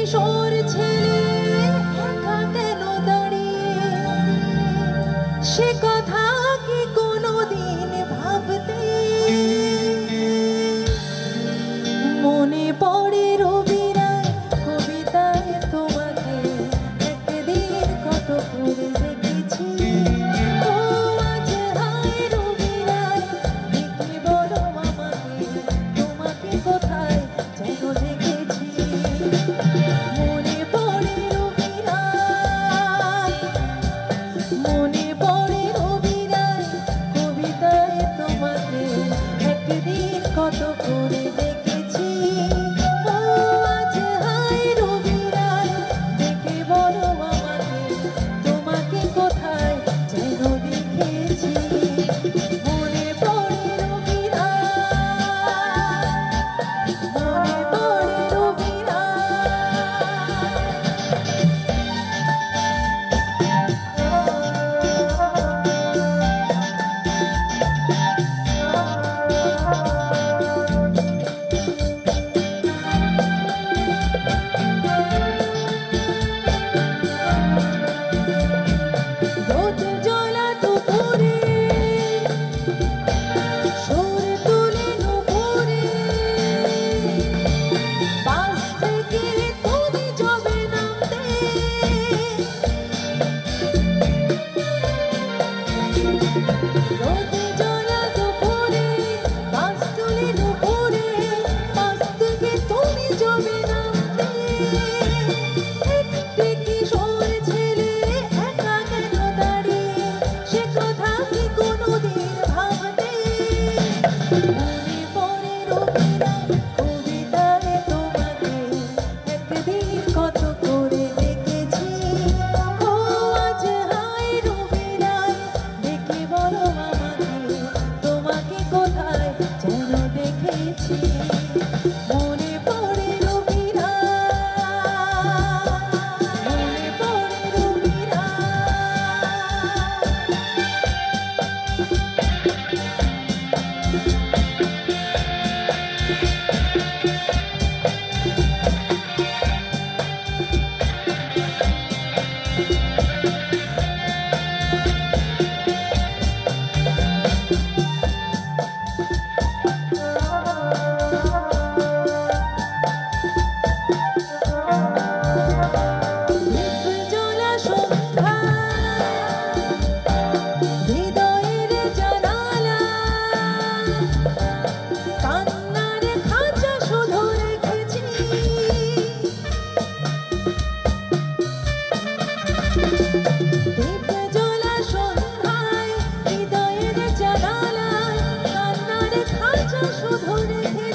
কিশোর ছেলে একা কেন দাঁড়িয়ে, সে কথা কি কোনোদিন ভাবতে? মনে পড়ে রবি রায় কবিতায় তোমাকে একদিন কত করে দেখেছি। ও আজ হায় রবি রায়, দেখে বলো আমাকে তোমাকে কোথায় যেন দেখেছি। মনে পড়ে রবি রায়, মনে পড়ে রবি রায় কবিতায় তোমাকে একদিন কত করে দেখেছি। ও আজ হায় রবি রায়, দেখে বলো আমাকে তোমাকে কোথায় যেন দেখেছি। মনে পড়ে রবি রায়, মনে পড়ে রবি রোদ জ্বলা দুপুরে সুর তুলে নুপুরে, বাস থেকে তুমি যাবে নামতে। রোদ জ্বলা দুপুরে বাস তুলে নুপুরে, বাস থেকে তুমি যাবে নামতে। একটি কিশোর ছেলে একা কেন দাঁড়িয়ে, সে কথা কি কোনোদিন ভাবতে? মনে পড়ে রবি রায় কবিতায় তোমাকে একদিন কত করে দেখেছি। ও আজ হায় রবি রায়, দেখে বলো আমাকে তোমাকে কোথায় যেন দেখেছি। মনে পড়ে রবি রায়, মনে পড়ে রবি জ্বলা সন্ধ্যায় হৃদয়ের জানালা, কান্নার খাঁচা শুধু রেখেছি। দীপ জ্বলা সন্ধ্যায় হৃদয়ের জানালা, কান্নার খাঁচা শুধু রেখেছি।